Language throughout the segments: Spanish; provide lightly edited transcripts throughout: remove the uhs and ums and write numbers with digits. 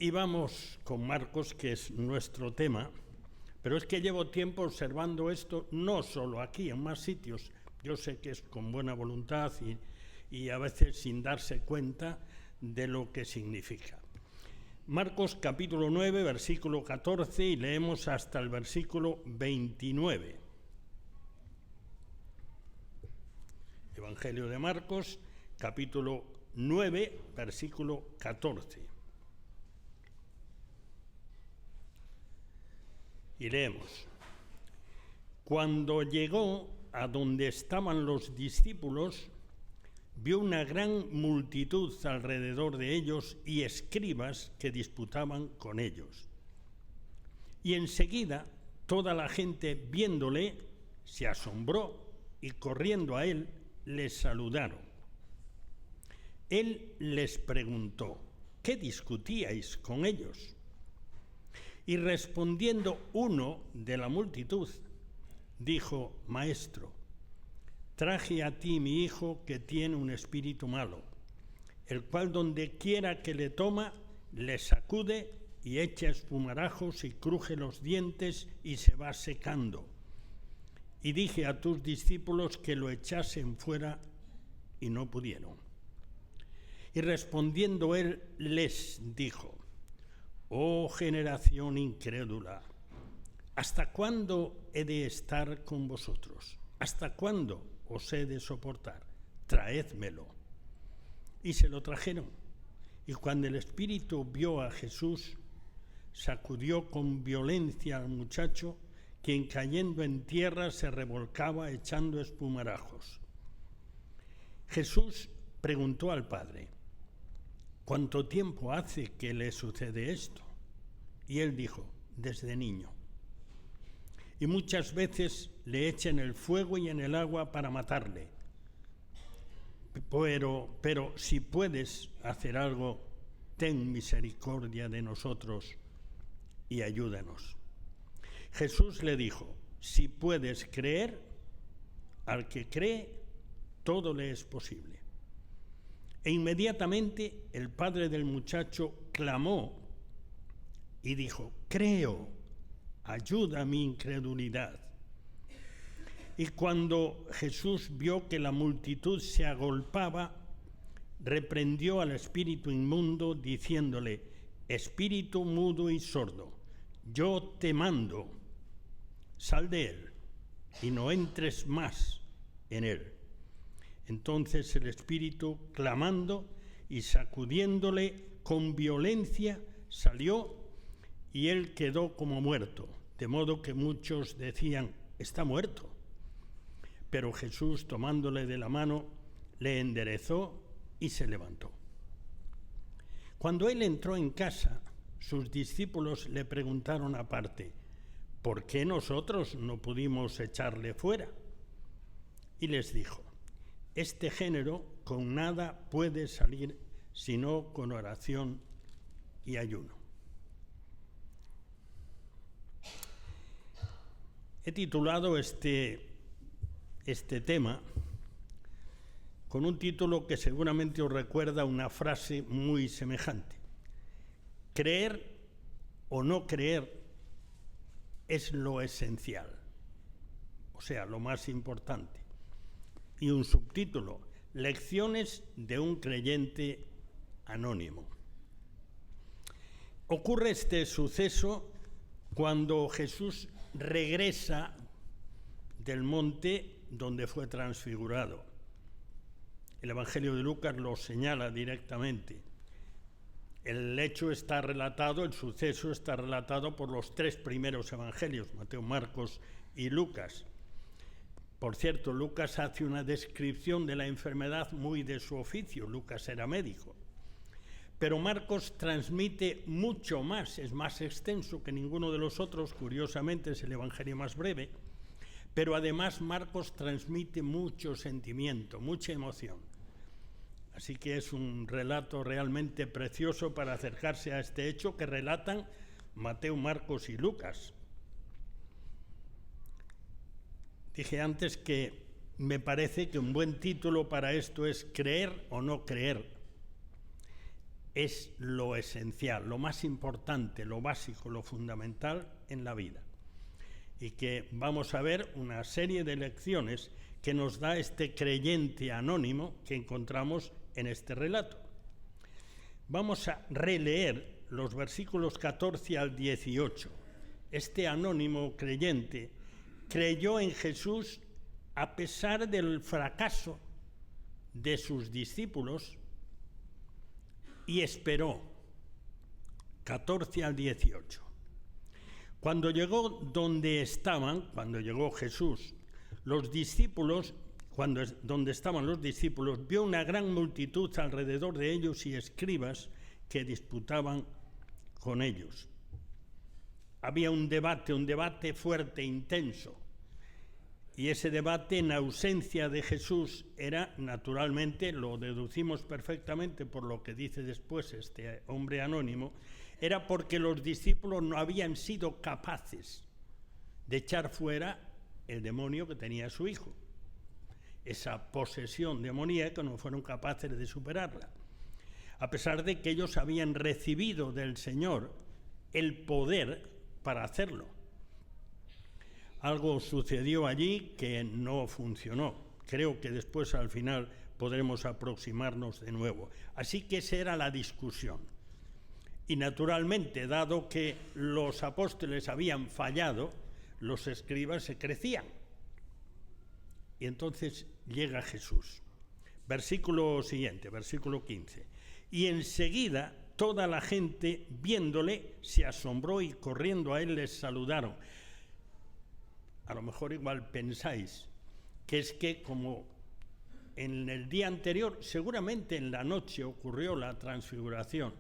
Y vamos con Marcos, que es nuestro tema, pero es que llevo tiempo observando esto, no solo aquí, en más sitios. Yo sé que es con buena voluntad y a veces sin darse cuenta de lo que significa. Marcos capítulo 9, versículo 14, y leemos hasta el versículo 29. Evangelio de Marcos, capítulo 9, versículo 14. Y leemos: Cuando llegó a donde estaban los discípulos, vio una gran multitud alrededor de ellos y escribas que disputaban con ellos. Y enseguida toda la gente, viéndole, se asombró y corriendo a él, le saludaron. Él les preguntó: ¿qué discutíais con ellos? Y respondiendo uno de la multitud, dijo: Maestro, traje a ti mi hijo que tiene un espíritu malo, el cual donde quiera que le toma, le sacude y echa espumarajos y cruje los dientes y se va secando. Y dije a tus discípulos que lo echasen fuera y no pudieron. Y respondiendo él les dijo: Oh generación incrédula, ¿hasta cuándo he de estar con vosotros? ¿Hasta cuándo os he de soportar? Traédmelo. Y se lo trajeron. Y cuando el espíritu vio a Jesús, sacudió con violencia al muchacho, quien cayendo en tierra se revolcaba echando espumarajos. Jesús preguntó al padre: ¿cuánto tiempo hace que le sucede esto? Y él dijo: desde niño. Y muchas veces le echa en el fuego y en el agua para matarle. Pero si puedes hacer algo, ten misericordia de nosotros y ayúdanos. Jesús le dijo: si puedes creer, al que cree, todo le es posible. E inmediatamente el padre del muchacho clamó y dijo: creo, ayuda a mi incredulidad. Y cuando Jesús vio que la multitud se agolpaba, reprendió al espíritu inmundo, diciéndole: espíritu mudo y sordo, yo te mando, sal de él y no entres más en él. Entonces el espíritu, clamando y sacudiéndole con violencia, salió y él quedó como muerto, de modo que muchos decían: está muerto. Pero Jesús, tomándole de la mano, le enderezó y se levantó. Cuando él entró en casa, sus discípulos le preguntaron aparte: ¿por qué nosotros no pudimos echarle fuera? Y les dijo: este género con nada puede salir sino con oración y ayuno. He titulado este tema con un título que seguramente os recuerda una frase muy semejante: creer o no creer es lo esencial, o sea, lo más importante. Y un subtítulo: lecciones de un creyente anónimo. Ocurre este suceso cuando Jesús regresa del monte donde fue transfigurado. El Evangelio de Lucas lo señala directamente. El hecho está relatado, el suceso está relatado por los tres primeros evangelios, Mateo, Marcos y Lucas. Por cierto, Lucas hace una descripción de la enfermedad muy de su oficio. Lucas era médico. Pero Marcos transmite mucho más, es más extenso que ninguno de los otros, curiosamente es el evangelio más breve, pero además Marcos transmite mucho sentimiento, mucha emoción. Así que es un relato realmente precioso para acercarse a este hecho que relatan Mateo, Marcos y Lucas. Dije antes que me parece que un buen título para esto es creer o no creer. es lo esencial, lo más importante, lo básico, lo fundamental en la vida. Y que vamos a ver una serie de lecciones que nos da este creyente anónimo que encontramos en este relato. Vamos a releer los versículos 14 al 18. Este anónimo creyente creyó en Jesús a pesar del fracaso de sus discípulos y esperó. 14 al 18. Cuando llegó donde llegó Jesús, los discípulos, donde estaban los discípulos, vio una gran multitud alrededor de ellos y escribas que disputaban con ellos. Había un debate fuerte, intenso. Y ese debate, en ausencia de Jesús, era, naturalmente, lo deducimos perfectamente por lo que dice después este hombre anónimo, era porque los discípulos no habían sido capaces de echar fuera el demonio que tenía su hijo. Esa posesión demoníaca no fueron capaces de superarla, a pesar de que ellos habían recibido del Señor el poder para hacerlo. Algo sucedió allí que no funcionó. Creo que después, al final, podremos aproximarnos de nuevo. Así que esa era la discusión. Y naturalmente, dado que los apóstoles habían fallado, los escribas se crecían. Y entonces llega Jesús. Versículo siguiente, versículo 15. Y enseguida toda la gente, viéndole, se asombró y corriendo a él les saludaron. A lo mejor igual pensáis que es que como en el día anterior, seguramente en la noche ocurrió la transfiguración,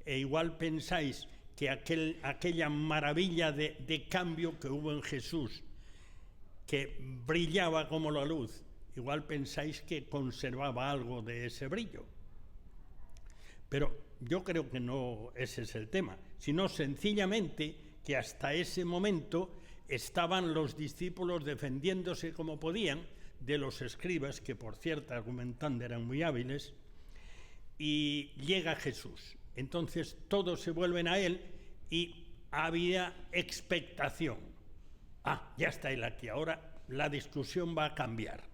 e igual pensáis que aquella maravilla de cambio que hubo en Jesús, que brillaba como la luz, igual pensáis que conservaba algo de ese brillo. Pero yo creo que no ese es el tema, sino sencillamente que hasta ese momento estaban los discípulos defendiéndose como podían de los escribas, que por cierto, argumentando, eran muy hábiles, y llega Jesús. Entonces todos se vuelven a él y había expectación. Ya está él aquí, ahora la discusión va a cambiar.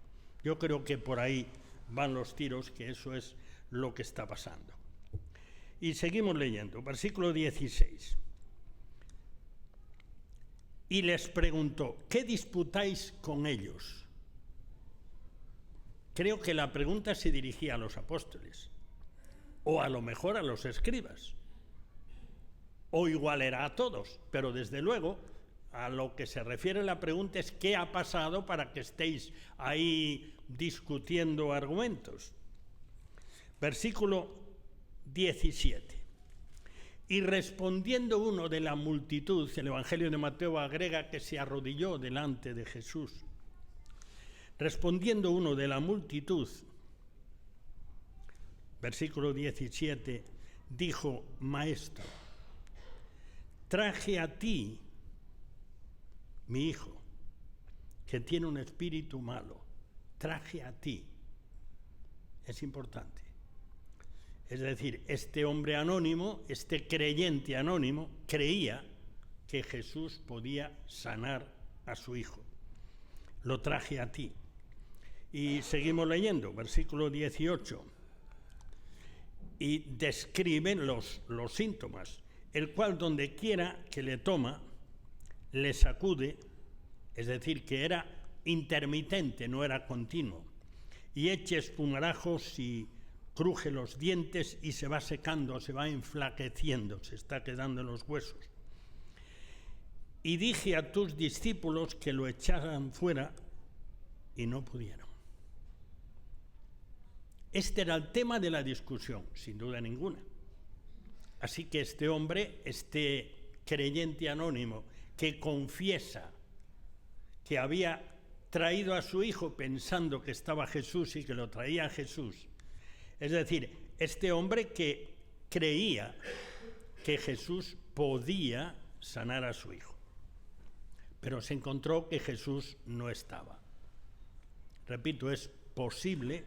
Yo creo que por ahí van los tiros, que eso es lo que está pasando. Y seguimos leyendo, versículo 16. Y les preguntó, ¿qué disputáis con ellos? Creo que la pregunta se dirigía a los apóstoles, o a lo mejor a los escribas, o igual era a todos, pero desde luego a lo que se refiere la pregunta es ¿qué ha pasado para que estéis ahí discutiendo argumentos? Versículo 17. Y respondiendo uno de la multitud, el Evangelio de Mateo agrega que se arrodilló delante de Jesús. Respondiendo uno de la multitud, versículo 17, dijo: Maestro, traje a ti mi hijo, que tiene un espíritu malo. Traje a ti. Es importante. Es decir, este hombre anónimo, este creyente anónimo, creía que Jesús podía sanar a su hijo. Lo traje a ti. Y seguimos leyendo, versículo 18. Y describen los síntomas, el cual donde quiera que le toma, le sacude, es decir, que era intermitente, no era continuo, y echa espumarajos y cruje los dientes y se va secando, se va enflaqueciendo, se está quedando en los huesos. Y dije a tus discípulos que lo echaran fuera y no pudieron. Este era el tema de la discusión, sin duda ninguna. Así que este hombre, este creyente anónimo, que confiesa que había traído a su hijo pensando que estaba Jesús y que lo traía a Jesús, es decir, este hombre que creía que Jesús podía sanar a su hijo, pero se encontró que Jesús no estaba. Repito, es posible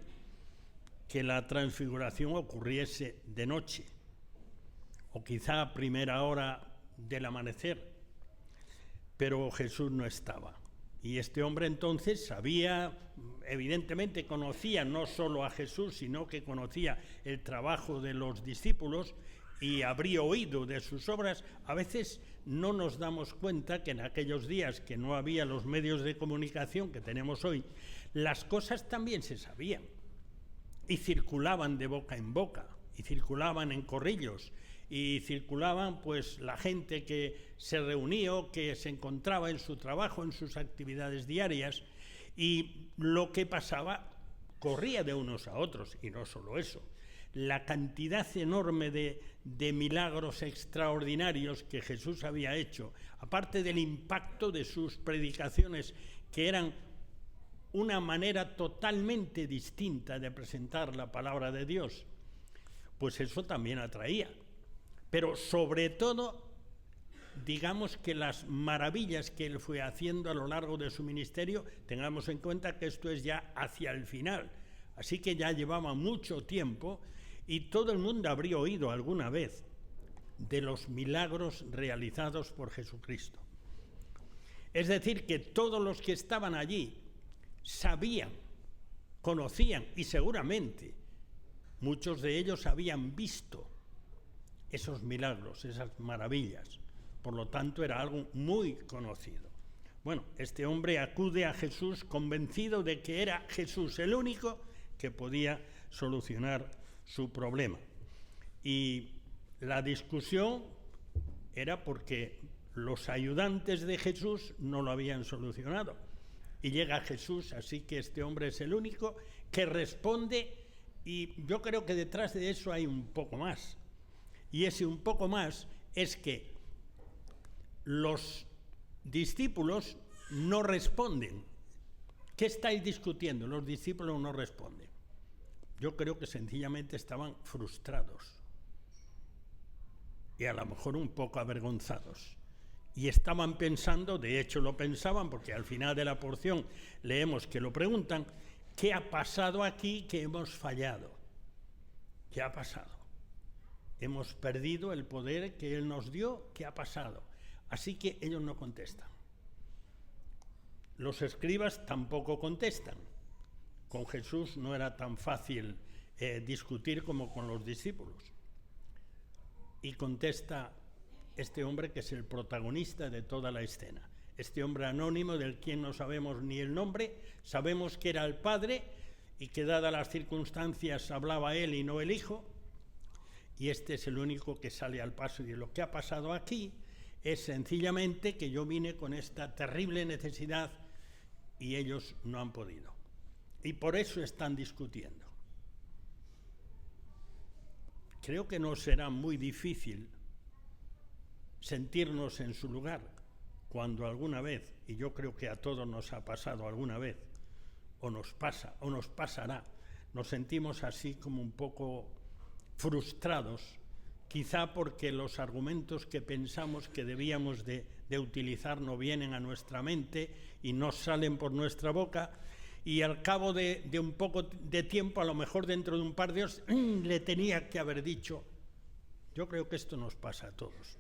que la transfiguración ocurriese de noche, o quizá a primera hora del amanecer, pero Jesús no estaba. Y este hombre entonces sabía, evidentemente conocía no solo a Jesús, sino que conocía el trabajo de los discípulos y habría oído de sus obras. A veces no nos damos cuenta que en aquellos días que no había los medios de comunicación que tenemos hoy, las cosas también se sabían y circulaban de boca en boca y circulaban en corrillos y circulaban pues la gente que se reunía o que se encontraba en su trabajo, en sus actividades diarias, y lo que pasaba corría de unos a otros. Y no solo eso, la cantidad enorme de milagros extraordinarios que Jesús había hecho, aparte del impacto de sus predicaciones, que eran una manera totalmente distinta de presentar la palabra de Dios, pues eso también atraía. Pero sobre todo, digamos que las maravillas que él fue haciendo a lo largo de su ministerio, tengamos en cuenta que esto es ya hacia el final, así que ya llevaba mucho tiempo y todo el mundo habría oído alguna vez de los milagros realizados por Jesucristo. Es decir, que todos los que estaban allí sabían, conocían y seguramente muchos de ellos habían visto esos milagros, esas maravillas. Por lo tanto, era algo muy conocido. Bueno, este hombre acude a Jesús convencido de que era Jesús el único que podía solucionar su problema. Y la discusión era porque los ayudantes de Jesús no lo habían solucionado. Y llega Jesús, así que este hombre es el único que responde, y yo creo que detrás de eso hay un poco más. Y ese un poco más es que los discípulos no responden. ¿Qué estáis discutiendo? Los discípulos no responden. Yo creo que sencillamente estaban frustrados y a lo mejor un poco avergonzados. Y estaban pensando, de hecho lo pensaban, porque al final de la porción leemos que lo preguntan, ¿qué ha pasado aquí que hemos fallado? ¿Qué ha pasado? Hemos perdido el poder que Él nos dio. ¿Qué ha pasado? Así que ellos no contestan. Los escribas tampoco contestan. Con Jesús no era tan fácil discutir como con los discípulos. Y contesta este hombre que es el protagonista de toda la escena. Este hombre anónimo del quien no sabemos ni el nombre, sabemos que era el Padre y que dadas las circunstancias hablaba Él y no el Hijo. Y este es el único que sale al paso. Y lo que ha pasado aquí es sencillamente que yo vine con esta terrible necesidad y ellos no han podido. Y por eso están discutiendo. Creo que no será muy difícil sentirnos en su lugar cuando alguna vez, y yo creo que a todos nos ha pasado alguna vez, o nos pasa, o nos pasará, nos sentimos así como un poco frustrados, quizá porque los argumentos que pensamos que debíamos de utilizar no vienen a nuestra mente y no salen por nuestra boca, y al cabo de un poco de tiempo, a lo mejor dentro de un par de horas, le tenía que haber dicho. Yo creo que esto nos pasa a todos.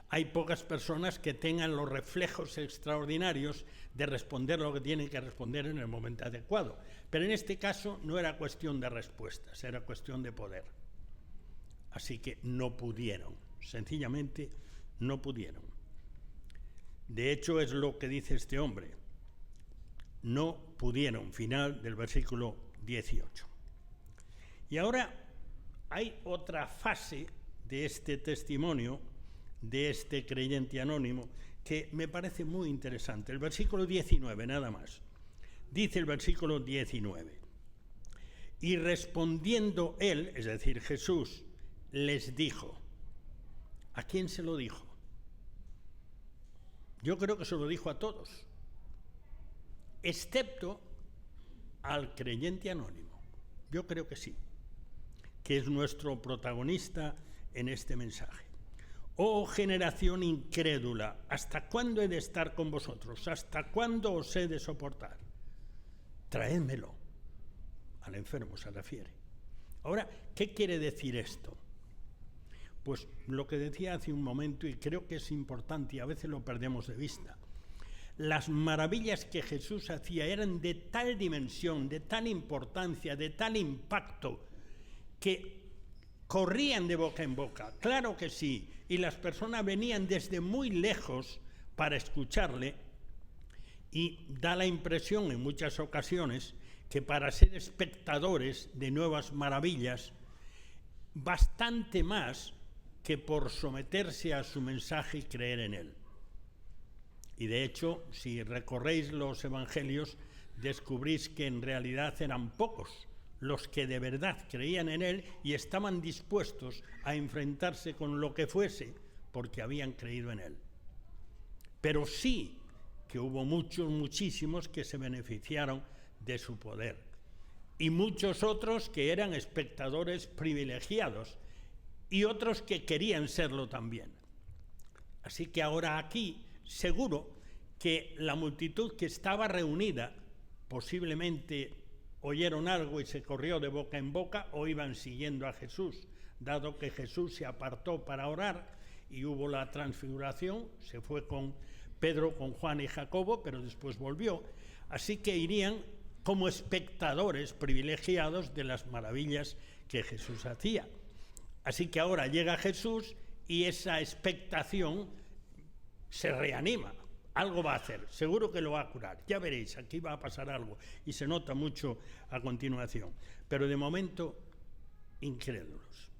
Hay pocas personas que tengan los reflejos extraordinarios de responder lo que tienen que responder en el momento adecuado. Pero en este caso no era cuestión de respuestas, era cuestión de poder. Así que no pudieron, sencillamente no pudieron. De hecho, es lo que dice este hombre. No pudieron, final del versículo 18. Y ahora hay otra fase de este testimonio, de este creyente anónimo, que me parece muy interesante. El versículo 19, nada más. Dice el versículo 19. Y respondiendo él, es decir, Jesús, les dijo. ¿A quién se lo dijo? Yo creo que se lo dijo a todos, excepto al creyente anónimo. Yo creo que sí, que es nuestro protagonista en este mensaje. Oh generación incrédula, ¿hasta cuándo he de estar con vosotros? ¿Hasta cuándo os he de soportar? Traédmelo. Al enfermo se refiere. Ahora, ¿qué quiere decir esto? pues lo que decía hace un momento, y creo que es importante y a veces lo perdemos de vista. Las maravillas que Jesús hacía eran de tal dimensión, de tal importancia, de tal impacto, que corrían de boca en boca, claro que sí, y las personas venían desde muy lejos para escucharle, y da la impresión en muchas ocasiones que para ser espectadores de nuevas maravillas, bastante más que por someterse a su mensaje y creer en él. Y de hecho, si recorréis los evangelios, descubrís que en realidad eran pocos los que de verdad creían en él y estaban dispuestos a enfrentarse con lo que fuese porque habían creído en él. Pero sí que hubo muchísimos que se beneficiaron de su poder y muchos otros que eran espectadores privilegiados y otros que querían serlo también. Así que ahora aquí seguro que la multitud que estaba reunida posiblemente oyeron algo y se corrió de boca en boca o iban siguiendo a Jesús, dado que Jesús se apartó para orar y hubo la transfiguración, se fue con Pedro, con Juan y Jacobo, pero después volvió. Así que irían como espectadores privilegiados de las maravillas que Jesús hacía. Así que ahora llega Jesús y esa expectación se reanima. Algo va a hacer, seguro que lo va a curar. Ya veréis, aquí va a pasar algo y se nota mucho a continuación. Pero de momento, incrédulos.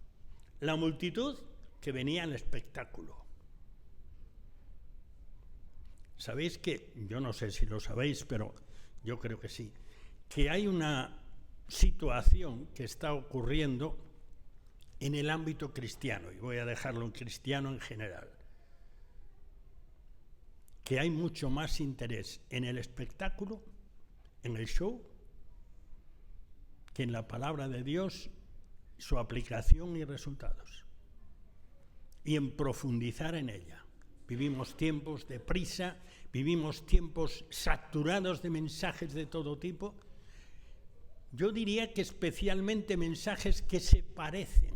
La multitud que venía al espectáculo. ¿Sabéis que, yo no sé si lo sabéis, pero yo creo que sí, que hay una situación que está ocurriendo en el ámbito cristiano, y voy a dejarlo en cristiano en general, que hay mucho más interés en el espectáculo, en el show, que en la palabra de Dios, su aplicación y resultados, y en profundizar en ella. Vivimos tiempos de prisa, vivimos tiempos saturados de mensajes de todo tipo. Yo diría que especialmente mensajes que se parecen,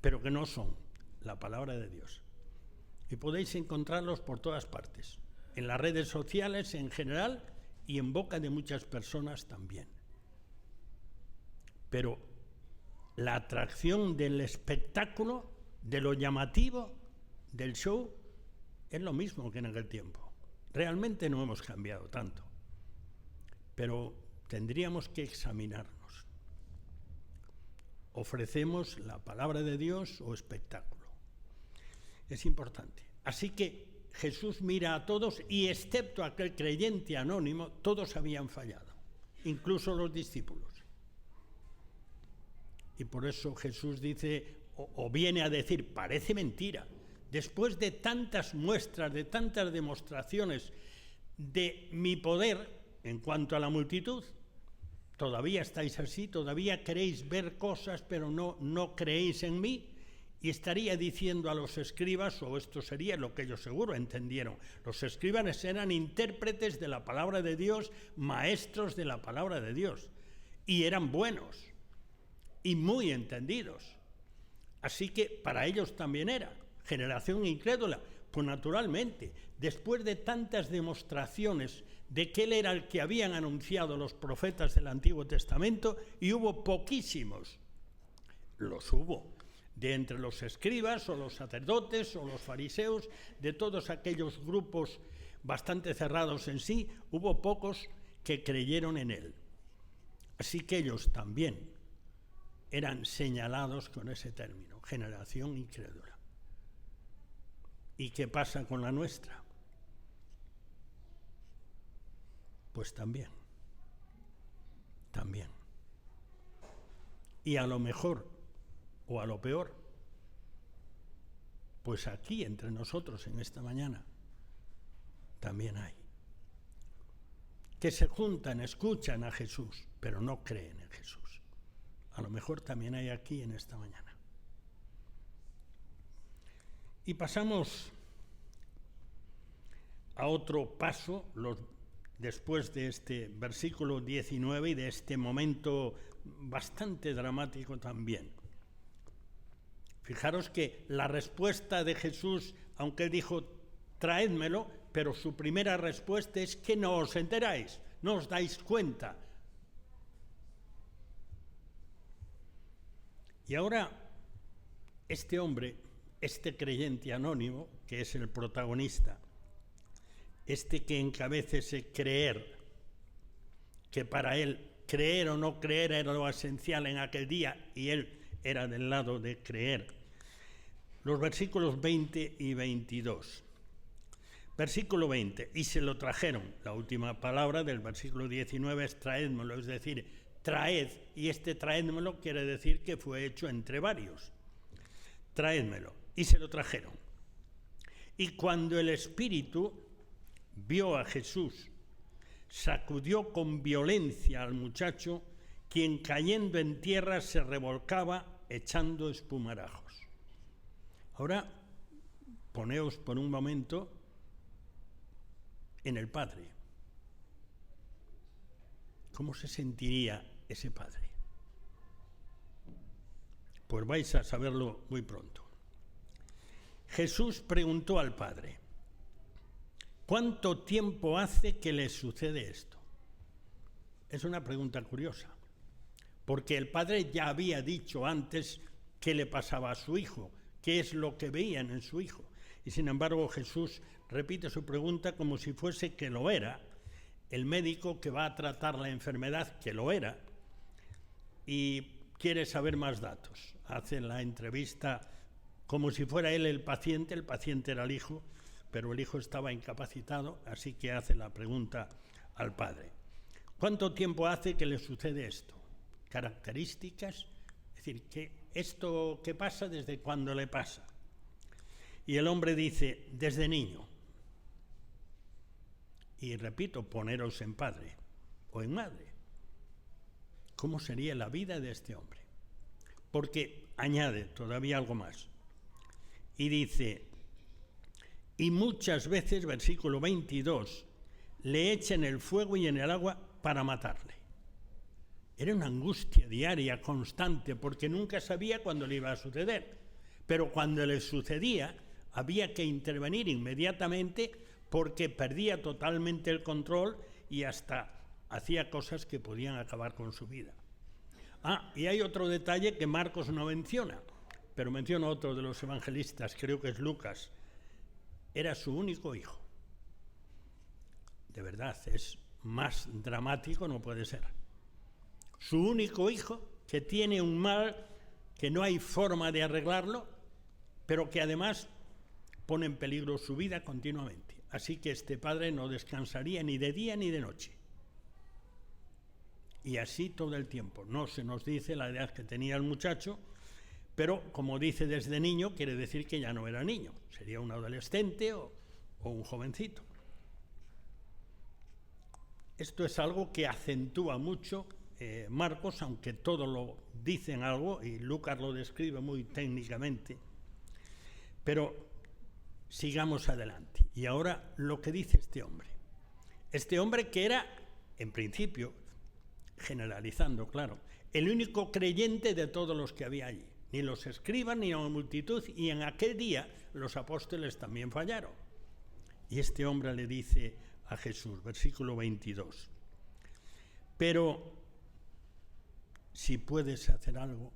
pero que no son la palabra de Dios. Y podéis encontrarlos por todas partes, en las redes sociales en general y en boca de muchas personas también. Pero la atracción del espectáculo, de lo llamativo, del show, es lo mismo que en aquel tiempo. Realmente no hemos cambiado tanto, pero tendríamos que examinarnos. ¿Ofrecemos la palabra de Dios o espectáculo? Es importante. Así que Jesús mira a todos y excepto aquel creyente anónimo, todos habían fallado, incluso los discípulos. Y por eso Jesús dice, o viene a decir, parece mentira, después de tantas muestras, de tantas demostraciones de mi poder en cuanto a la multitud, todavía estáis así, todavía queréis ver cosas, pero no creéis en mí. Y estaría diciendo a los escribas, o esto sería lo que ellos seguro entendieron, los escribas eran intérpretes de la palabra de Dios, maestros de la palabra de Dios, y eran buenos y muy entendidos. Así que para ellos también era generación incrédula. Pues naturalmente, después de tantas demostraciones de que él era el que habían anunciado los profetas del Antiguo Testamento, y hubo poquísimos, los hubo, de entre los escribas o los sacerdotes o los fariseos, de todos aquellos grupos bastante cerrados en sí, hubo pocos que creyeron en él. Así que ellos también eran señalados con ese término, generación incrédula. ¿Y qué pasa con la nuestra? Pues también. Y a lo mejor, o a lo peor, pues aquí entre nosotros en esta mañana también hay. Que se juntan, escuchan a Jesús, pero no creen en Jesús. A lo mejor también hay aquí en esta mañana. Y pasamos a otro paso, después de este versículo 19 y de este momento bastante dramático también. Fijaros que la respuesta de Jesús, aunque él dijo, traédmelo, pero su primera respuesta es que no os enteráis, no os dais cuenta. Y ahora, este hombre, este creyente anónimo, que es el protagonista, este que encabeza ese creer, que para él creer o no creer era lo esencial en aquel día, y él era del lado de creer. Los versículos 20 y 22. Versículo 20, y se lo trajeron. La última palabra del versículo 19 es traédmelo, es decir, traed, y este traédmelo quiere decir que fue hecho entre varios. Traédmelo, y se lo trajeron. Y cuando el espíritu vio a Jesús, sacudió con violencia al muchacho, quien cayendo en tierra se revolcaba echando espumarajos. Ahora, poneos por un momento en el padre. ¿Cómo se sentiría ese padre? Pues vais a saberlo muy pronto. Jesús preguntó al padre, ¿cuánto tiempo hace que le sucede esto? Es una pregunta curiosa, porque el padre ya había dicho antes qué le pasaba a su hijo, qué es lo que veían en su hijo. Y sin embargo Jesús repite su pregunta como si fuese que lo era, el médico que va a tratar la enfermedad que lo era, y quiere saber más datos. Hace la entrevista como si fuera él el paciente era el hijo, pero el hijo estaba incapacitado, así que hace la pregunta al padre. ¿Cuánto tiempo hace que le sucede esto? ¿Características? Es decir, ¿esto qué pasa desde cuándo le pasa? Y el hombre dice, desde niño. Y repito, poneros en padre o en madre. ¿Cómo sería la vida de este hombre? Porque añade todavía algo más. Y dice, y muchas veces, versículo 22, le echan el fuego y en el agua para matarle. Era una angustia diaria, constante, porque nunca sabía cuándo le iba a suceder. Pero cuando le sucedía, había que intervenir inmediatamente porque perdía totalmente el control y hasta hacía cosas que podían acabar con su vida. Y hay otro detalle que Marcos no menciona, pero menciona otro de los evangelistas, creo que es Lucas. Era su único hijo. De verdad, es más dramático no puede ser. Su único hijo que tiene un mal que no hay forma de arreglarlo, pero que además pone en peligro su vida continuamente. Así que este padre no descansaría ni de día ni de noche. Y así todo el tiempo. No se nos dice la edad que tenía el muchacho, pero como dice desde niño, quiere decir que ya no era niño. Sería un adolescente o un jovencito. Esto es algo que acentúa mucho Marcos, aunque todo lo dicen algo, y Lucas lo describe muy técnicamente. Pero sigamos adelante. Y ahora lo que dice este hombre. Este hombre que era, en principio, generalizando, claro, el único creyente de todos los que había allí. Ni los escribas ni la multitud, y en aquel día los apóstoles también fallaron. Y este hombre le dice a Jesús, versículo 22, pero si puedes hacer algo,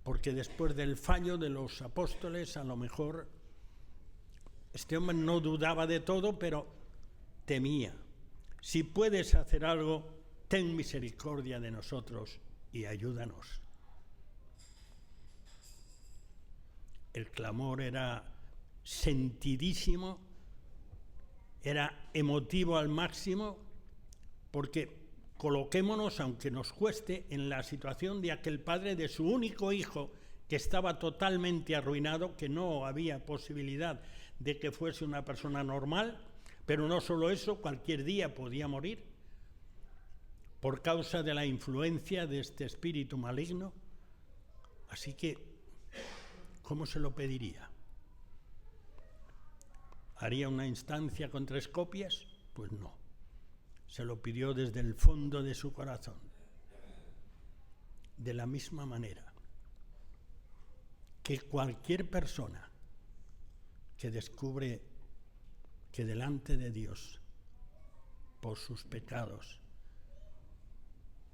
porque después del fallo de los apóstoles, a lo mejor este hombre no dudaba de todo, pero temía. Si puedes hacer algo, ten misericordia de nosotros y ayúdanos. El clamor era sentidísimo, era emotivo al máximo, porque coloquémonos, aunque nos cueste, en la situación de aquel padre, de su único hijo, que estaba totalmente arruinado, que no había posibilidad de que fuese una persona normal, pero no solo eso, cualquier día podía morir por causa de la influencia de este espíritu maligno. Así que, ¿cómo se lo pediría? ¿Haría una instancia con 3 copias? Pues no. Se lo pidió desde el fondo de su corazón. de la misma manera que cualquier persona que descubre que delante de Dios, por sus pecados,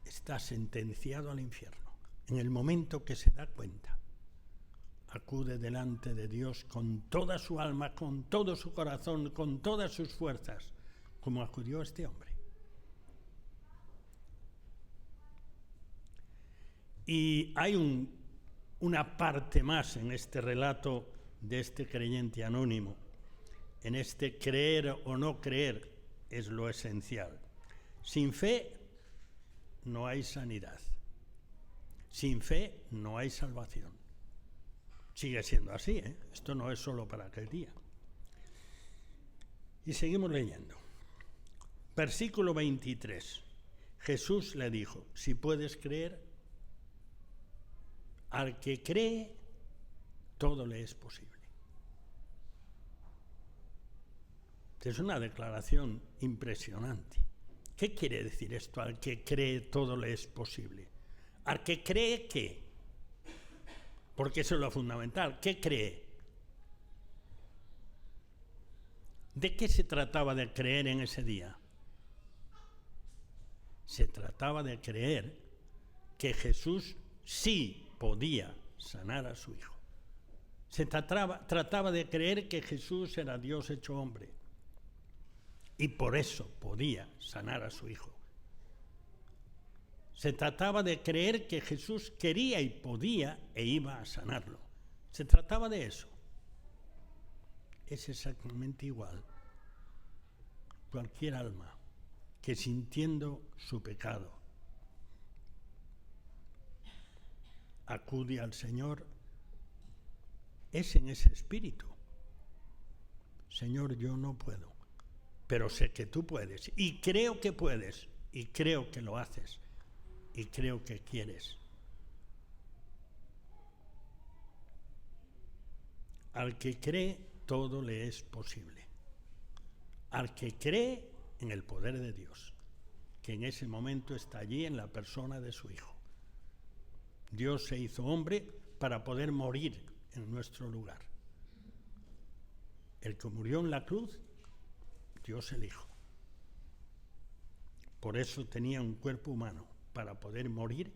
está sentenciado al infierno, en el momento que se da cuenta, acude delante de Dios con toda su alma, con todo su corazón, con todas sus fuerzas, como acudió este hombre. Y hay una parte más en este relato de este creyente anónimo. En este creer o no creer es lo esencial. Sin fe no hay sanidad. Sin fe no hay salvación. Sigue siendo así, ¿eh? Esto no es solo para aquel día. Y seguimos leyendo. Versículo 23. Jesús le dijo, si puedes creer, al que cree, todo le es posible. Es una declaración impresionante. ¿Qué quiere decir esto? Al que cree, todo le es posible. Al que cree, ¿qué? Porque eso es lo fundamental. ¿Qué cree? ¿De qué se trataba de creer en ese día? Se trataba de creer que Jesús sí podía sanar a su hijo. Se trataba de creer que Jesús era Dios hecho hombre y por eso podía sanar a su hijo. Se trataba de creer que Jesús quería y podía e iba a sanarlo. Se trataba de eso. Es exactamente igual. Cualquier alma que sintiendo su pecado acude al Señor, es en ese espíritu. Señor, yo no puedo, pero sé que tú puedes, y creo que puedes, y creo que lo haces, y creo que quieres. Al que cree, todo le es posible. Al que cree en el poder de Dios, que en ese momento está allí en la persona de su Hijo. Dios se hizo hombre para poder morir en nuestro lugar. El que murió en la cruz, Dios el Hijo. Por eso tenía un cuerpo humano, para poder morir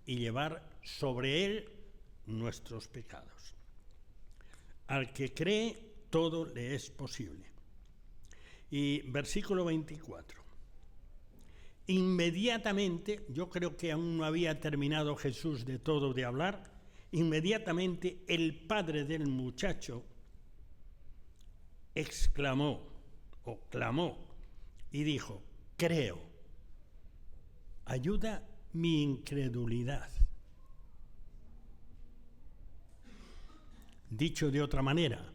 y llevar sobre él nuestros pecados. Al que cree, todo le es posible. Y versículo 24. Inmediatamente, yo creo que aún no había terminado Jesús de todo de hablar, inmediatamente el padre del muchacho exclamó o clamó y dijo, creo, ayuda mi incredulidad. Dicho de otra manera,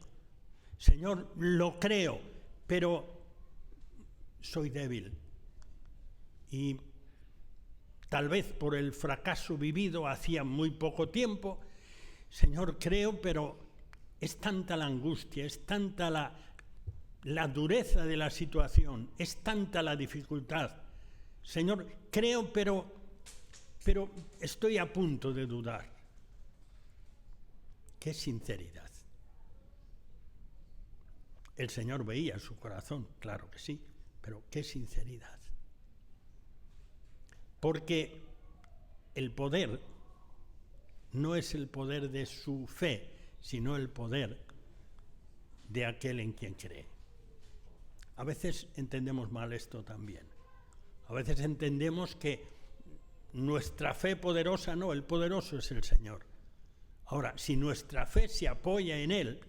Señor, lo creo, pero soy débil. Y tal vez por el fracaso vivido hacía muy poco tiempo, Señor, creo, pero es tanta la angustia, es tanta la dureza de la situación, es tanta la dificultad. Señor, creo, pero estoy a punto de dudar. ¡Qué sinceridad! El Señor veía su corazón, claro que sí, pero qué sinceridad. Porque el poder no es el poder de su fe, sino el poder de aquel en quien cree. A veces entendemos mal esto también. A veces entendemos que nuestra fe poderosa, no, el poderoso es el Señor. Ahora, si nuestra fe se apoya en Él,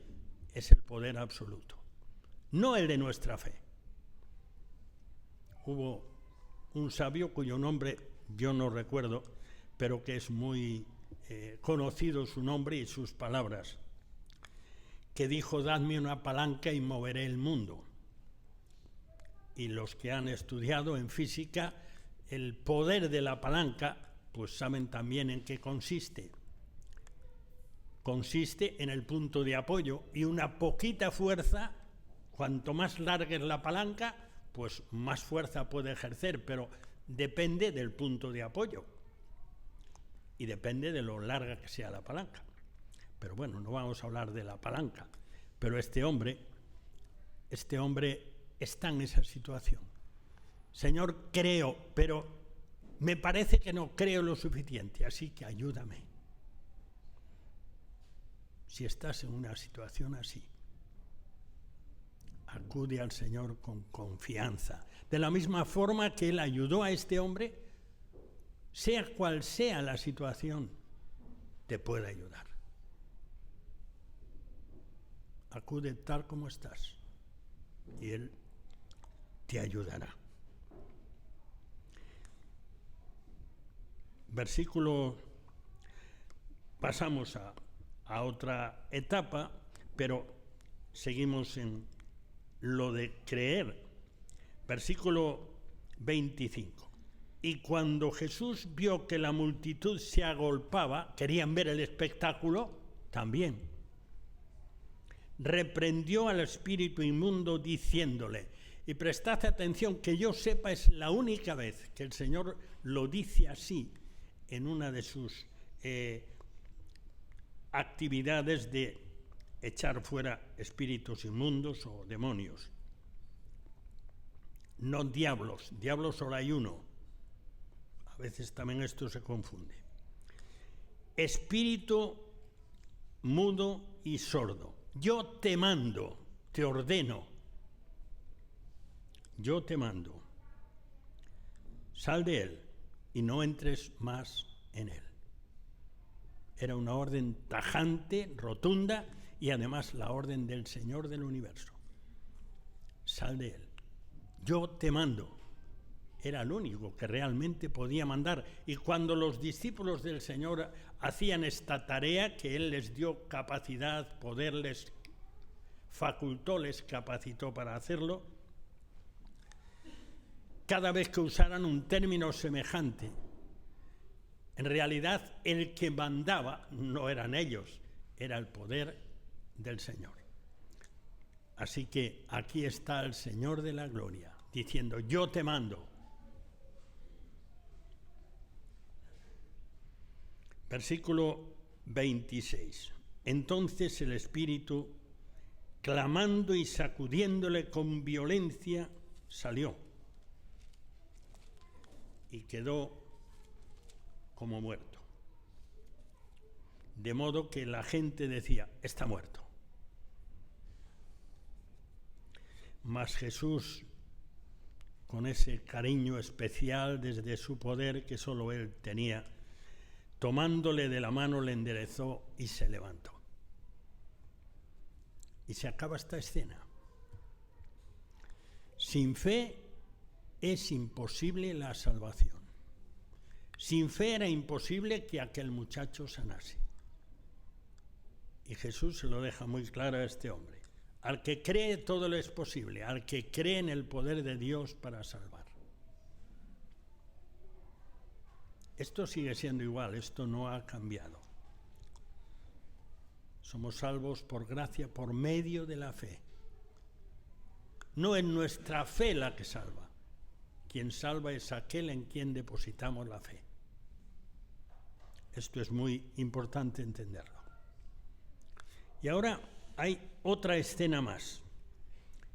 es el poder absoluto, no el de nuestra fe. Hubo un sabio cuyo nombre yo no recuerdo, pero que es muy conocido su nombre y sus palabras, que dijo, dadme una palanca y moveré el mundo. Y los que han estudiado en física el poder de la palanca, pues saben también en qué consiste. Consiste en el punto de apoyo y una poquita fuerza, cuanto más larga es la palanca, pues más fuerza puede ejercer, pero depende del punto de apoyo. y depende de lo larga que sea la palanca. Pero bueno, no vamos a hablar de la palanca. Pero este hombre está en esa situación. Señor, creo, pero me parece que no creo lo suficiente, así que ayúdame. Si estás en una situación así, acude al Señor con confianza. De la misma forma que Él ayudó a este hombre, sea cual sea la situación, te puede ayudar. Acude tal como estás y Él te ayudará. Pasamos a otra etapa, pero seguimos en lo de creer. Versículo 25. Y cuando Jesús vio que la multitud se agolpaba, querían ver el espectáculo, también reprendió al espíritu inmundo diciéndole, y prestad atención, que yo sepa es la única vez que el Señor lo dice así en una de sus actividades de echar fuera espíritus inmundos o demonios. No diablos solo hay uno. A veces también esto se confunde. Espíritu mudo y sordo. Yo te mando, te ordeno. Yo te mando. Sal de él y no entres más en él. Era una orden tajante, rotunda, y además la orden del Señor del universo. Sal de él. Yo te mando. Era el único que realmente podía mandar. Y cuando los discípulos del Señor hacían esta tarea, que Él les dio capacidad, poder, les facultó, les capacitó para hacerlo, cada vez que usaran un término semejante, en realidad el que mandaba no eran ellos, era el poder del Señor. Así que aquí está el Señor de la gloria, diciendo, yo te mando. Versículo 26. Entonces el Espíritu, clamando y sacudiéndole con violencia, salió y quedó como muerto. De modo que la gente decía, está muerto. Mas Jesús, con ese cariño especial desde su poder que solo Él tenía, tomándole de la mano le enderezó y se levantó. Y se acaba esta escena. Sin fe es imposible la salvación. Sin fe era imposible que aquel muchacho sanase. Y Jesús se lo deja muy claro a este hombre. Al que cree todo lo es posible, al que cree en el poder de Dios para salvar. Esto sigue siendo igual, esto no ha cambiado. Somos salvos por gracia, por medio de la fe. No es nuestra fe la que salva. Quien salva es aquel en quien depositamos la fe. Esto es muy importante entenderlo. Y ahora hay otra escena más.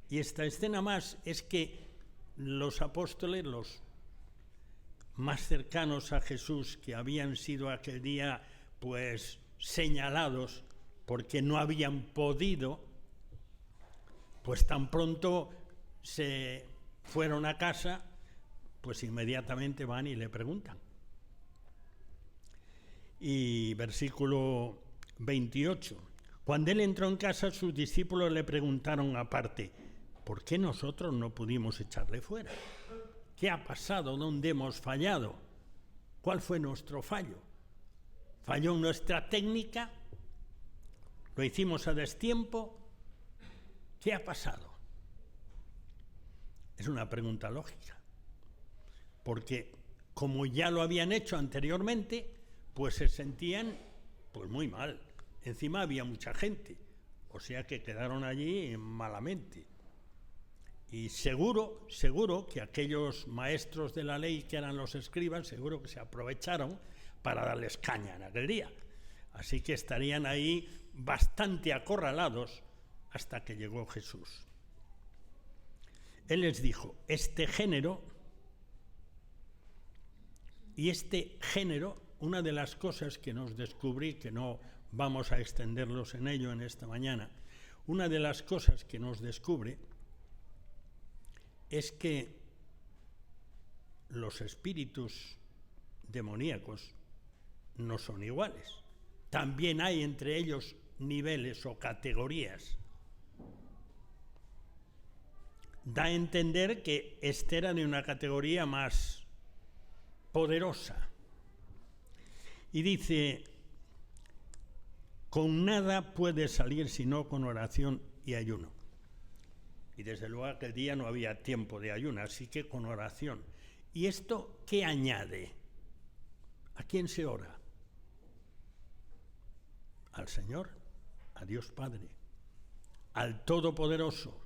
Y esta escena más es que los apóstoles, los más cercanos a Jesús, que habían sido aquel día pues señalados porque no habían podido, pues tan pronto se fueron a casa, pues inmediatamente van y le preguntan. Y versículo 28. Cuando él entró en casa, sus discípulos le preguntaron aparte, ¿por qué nosotros no pudimos echarle fuera? ¿Qué ha pasado? ¿Dónde hemos fallado? ¿Cuál fue nuestro fallo? ¿Falló nuestra técnica? ¿Lo hicimos a destiempo? ¿Qué ha pasado? Es una pregunta lógica, porque como ya lo habían hecho anteriormente, pues se sentían pues muy mal. Encima había mucha gente, o sea que quedaron allí malamente. Y seguro que aquellos maestros de la ley que eran los escribas, seguro que se aprovecharon para darles caña en aquel día. Así que estarían ahí bastante acorralados hasta que llegó Jesús. Él les dijo, este género, una de las cosas que nos descubrí, que no vamos a extenderlos en ello en esta mañana, una de las cosas que nos descubre es que los espíritus demoníacos no son iguales. También hay entre ellos niveles o categorías. Da a entender que este era de una categoría más poderosa. Y dice, con nada puede salir sino con oración y ayuno. Y desde luego aquel día no había tiempo de ayuno, así que con oración. ¿Y esto qué añade? ¿A quién se ora? Al Señor, a Dios Padre, al Todopoderoso.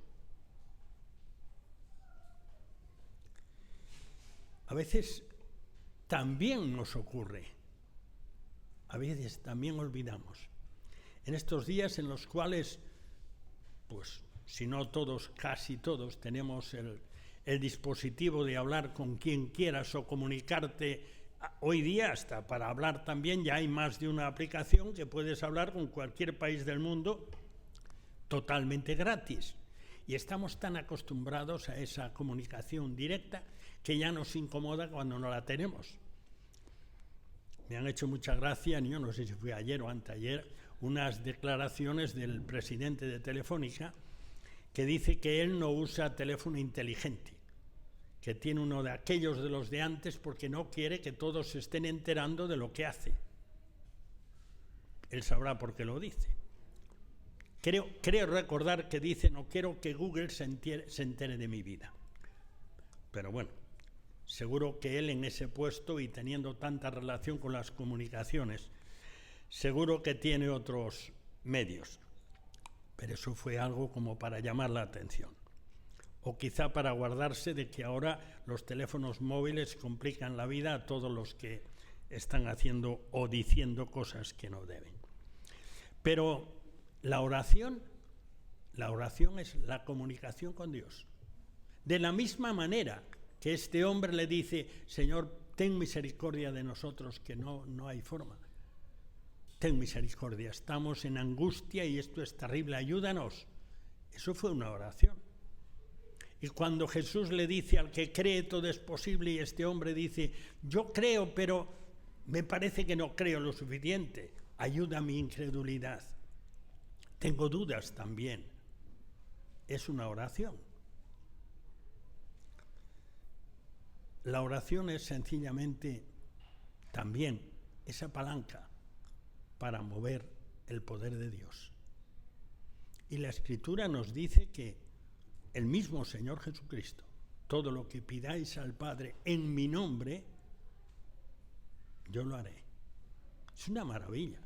A veces también nos ocurre, a veces también olvidamos. En estos días en los cuales, pues si no todos, casi todos, tenemos el dispositivo de hablar con quien quieras o comunicarte. Hoy día hasta para hablar también ya hay más de una aplicación que puedes hablar con cualquier país del mundo totalmente gratis. Y estamos tan acostumbrados a esa comunicación directa que ya nos incomoda cuando no la tenemos. Me han hecho mucha gracia, yo no sé si fue ayer o anteayer, unas declaraciones del presidente de Telefónica que dice que él no usa teléfono inteligente, que tiene uno de aquellos de los de antes porque no quiere que todos se estén enterando de lo que hace. Él sabrá por qué lo dice. Creo recordar que dice, no quiero que Google se entere de mi vida. Pero bueno, seguro que él en ese puesto y teniendo tanta relación con las comunicaciones, seguro que tiene otros medios. Pero eso fue algo como para llamar la atención. O quizá para guardarse de que ahora los teléfonos móviles complican la vida a todos los que están haciendo o diciendo cosas que no deben. Pero la oración es la comunicación con Dios. De la misma manera que este hombre le dice, Señor, ten misericordia de nosotros, que no hay forma. Ten misericordia, estamos en angustia y esto es terrible, ayúdanos. Eso fue una oración. Y cuando Jesús le dice al que cree todo es posible y este hombre dice, yo creo, pero me parece que no creo lo suficiente, ayuda a mi incredulidad. Tengo dudas también. Es una oración. La oración es sencillamente también esa palanca para mover el poder de Dios. Y la Escritura nos dice que el mismo Señor Jesucristo, todo lo que pidáis al Padre en mi nombre, yo lo haré. Es una maravilla.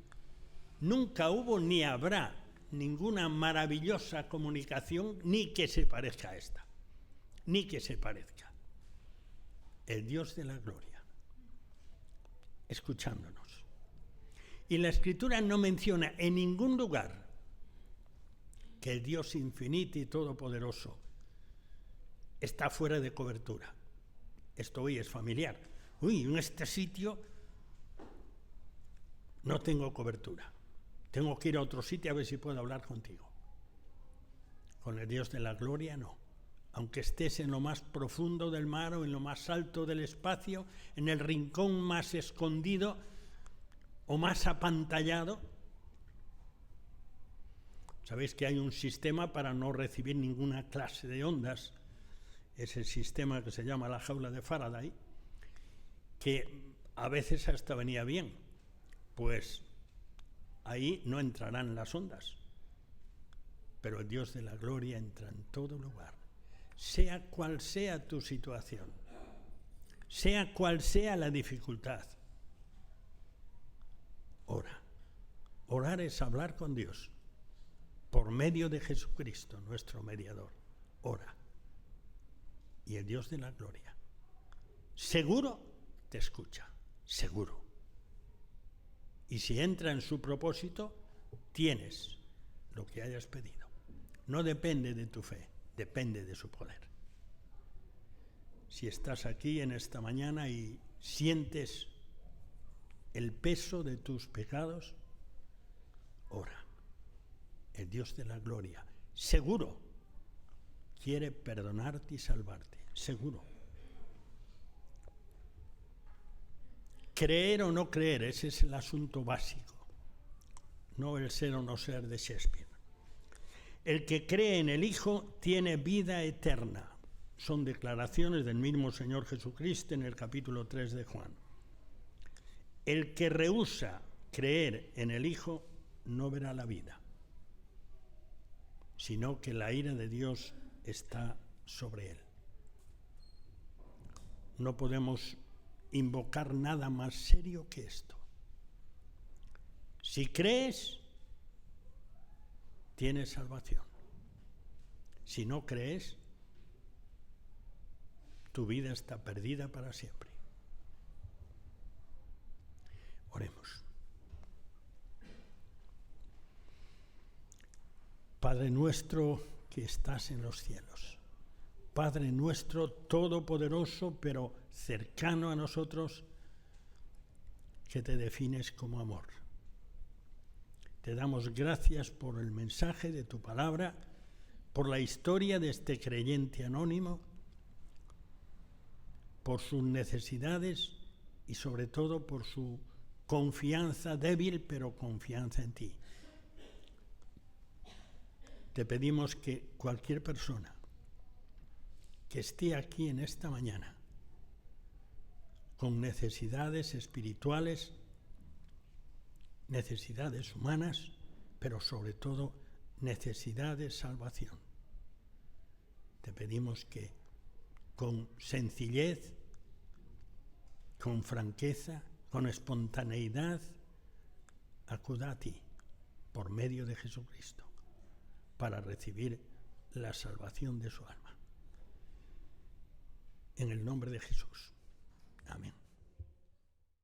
Nunca hubo ni habrá ninguna maravillosa comunicación ni que se parezca a esta, ni que se parezca. El Dios de la gloria, escuchándonos. Y la Escritura no menciona en ningún lugar que el Dios infinito y todopoderoso está fuera de cobertura. Esto hoy es familiar. En este sitio no tengo cobertura. Tengo que ir a otro sitio a ver si puedo hablar contigo. Con el Dios de la gloria no. Aunque estés en lo más profundo del mar o en lo más alto del espacio, en el rincón más escondido o más apantallado. Sabéis que hay un sistema para no recibir ninguna clase de ondas. Es el sistema que se llama la jaula de Faraday, que a veces hasta venía bien. Pues ahí no entrarán las ondas. Pero el Dios de la gloria entra en todo lugar. Sea cual sea tu situación, sea cual sea la dificultad, ora. Orar es hablar con Dios por medio de Jesucristo, nuestro mediador. Ora. y el Dios de la gloria seguro te escucha, seguro. Y si entra en su propósito, tienes lo que hayas pedido. No depende de tu fe, depende de su poder. Si estás aquí en esta mañana y sientes el peso de tus pecados, ora. El Dios de la gloria seguro quiere perdonarte y salvarte, seguro. Creer o no creer, ese es el asunto básico, no el ser o no ser de Shakespeare. El que cree en el Hijo tiene vida eterna. Son declaraciones del mismo Señor Jesucristo en el capítulo 3 de Juan. El que rehúsa creer en el Hijo no verá la vida, sino que la ira de Dios está sobre él. No podemos invocar nada más serio que esto. Si crees, tienes salvación. Si no crees, tu vida está perdida para siempre. Oremos. Padre nuestro que estás en los cielos, Padre nuestro todopoderoso, pero cercano a nosotros, que te defines como amor. Te damos gracias por el mensaje de tu palabra, por la historia de este creyente anónimo, por sus necesidades y sobre todo por su confianza débil, pero confianza en ti. Te pedimos que cualquier persona que esté aquí en esta mañana con necesidades espirituales, necesidades humanas, pero sobre todo necesidad de salvación, te pedimos que con sencillez, con franqueza, con espontaneidad, acuda a ti por medio de Jesucristo para recibir la salvación de su alma. En el nombre de Jesús. Amén.